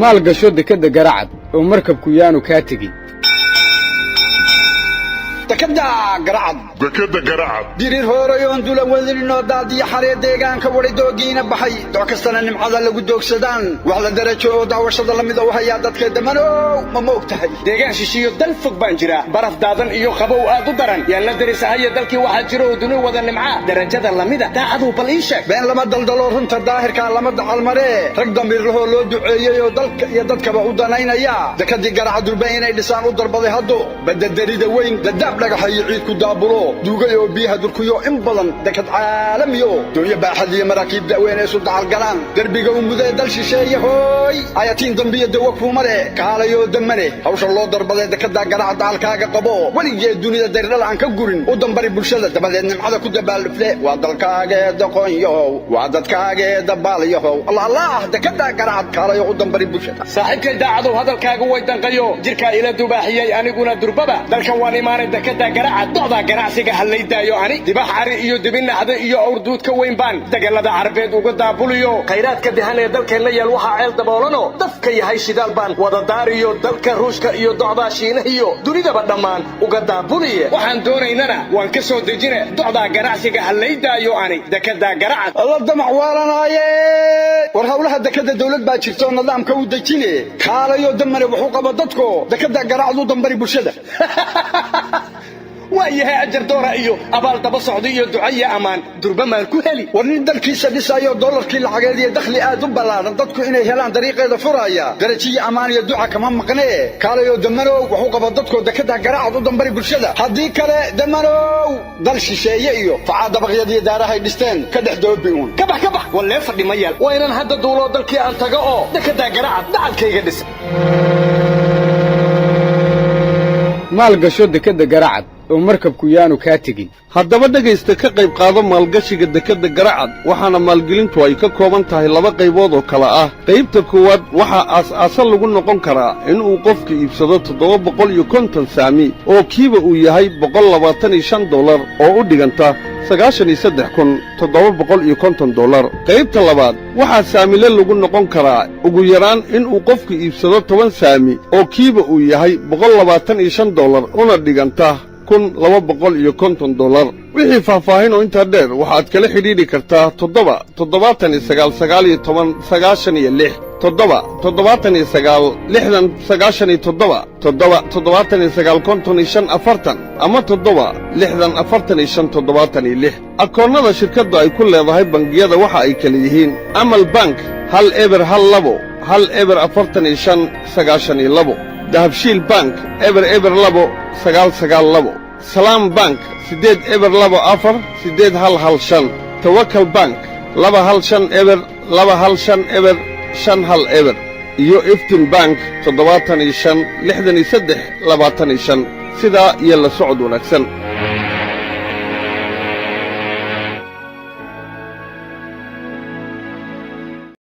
maalgasho dekadda Garacad oo markabku yaanu ka tagin dekadda Garacad dirir horeeyoon dulan wadilino daadiya xareed deegaanka wari doogiina baxay doo kastana nimcada lagu doogsadaan wax la darajo oo daawashada lamid oo haya dadka damanow ma moogtahay deegaan shishiyo dal fog baan jira baraf daadan iyo qabow aad u daran yaan la darisahay dalkii waxa jiro oo dunu wada nimca darajada lamida daacadu bal ii sheeg been lama daldalo runta daahirka lama dacal mare rag damir loo duceeyay oo dalka iyo dadkaba u danaynaya dekadii Garacad durbaan inay dhisaan u darbaday haddo baddarida weyn dadaab dhagaxay ciid ku daabulo duugay oo biyaha durkuyo in badan dekad caalamiyo dooya baaxadiya maraakiib daaweyn ee sudacal galaan darbiga u muday dal shisheeye hooy ayatiin dambiya dawa ku mare kaalayo damane hawsha loo darbaday dekada Garacad halkaaga qabo waligeed dunida dardal aan ka gurin u dambari bulshada dabadeed nimcada ku dabaalfle waa dalkaaga daqoonyo waa dadkaaga dabaaliyo Allah dekada Garacad kaalayo u dambari bulshada saaxiibkay daacadu hadalkaaga way danqayo jirka ila dubaaxiyay aniguna durbaba dalkan waan imaanay dekada Garacad docda ganacsiga halaydayo ani dibax ari iyo dibinaxda iyo awrduud ka weyn baan dagalada Carabeed uga daabuliyo khayraadka dahan ee dalkeena yeel waxa ceel daboolano dadka yahay shidaal baan wada daariyo dalka Ruushka iyo docda Shiinaha iyo dunidaba dhamaan uga daabuliye waxaan doonaynana waan ka soo dejinay docda ganacsiga halaydayo ani dekada Garacad Allah damac waalanaaye war hawlaha dekada dawlad baa jirto nidaamka u dejine kaalayo damare wuxuu qaba dadko dekada Garacad u dambari bulshada waayahay ajar doora iyo abaal daba socdo iyo ducaya amaan durbamaan ku heli warnin dalkiisa dhisayo dollarkii lacageed iyo dakhli aad u balaaran dadku inay helaan dariiqeeda furaya darajiye amaan iyo duca kama maqnee kaalayo damanow wuxuu qaba dadku dekada Garacad u dambari bulshada haddii kale damanow dal shisheeye iyo facaad dabaqyadii daarahay dhisteen ka dhex doobiun ka bax wallee fadhimayal waa inaan hadda duulo dalkii aan tago oo dekada Garacad dacalkayga dhis maalgasho dekadda Garacad oo markabku yaanu ka tagin haddaba dhegaysta ka qayb qaado maalgashiga dekadda Garacad waxaana maalgelintu ay ka kooban tahay laba qaybood oo kala ah qaybta koowaad waxa aas-aasa lagu noqon karaa in uu qofka iibsado 750 saami oo kiiba uu yahay $125 oo u dhiganta $93,750 qaybta labaad waxaa saamile lagu noqon karaa ugu yaraan in uu qofka iibsado 10 saami oo kiiba uu yahay $125 una dhiganta $250 wixii faahfaahin oo inta dheer waxaad kala xidhiidhi kartaa 779 ama 76045 akoonnada shirkadda ay ku leedahay bangiyada waxa ay kala yihiin Amal Bank 1-45-45-92 Dahabshiil Bank 0-2-992 Salaam Bank 8-2-4-8-1-5 Tawakkal Bank 2-15-2-15-5 iyo Iftin Bank 75-63-25 sidaa iyo la socod wanaagsan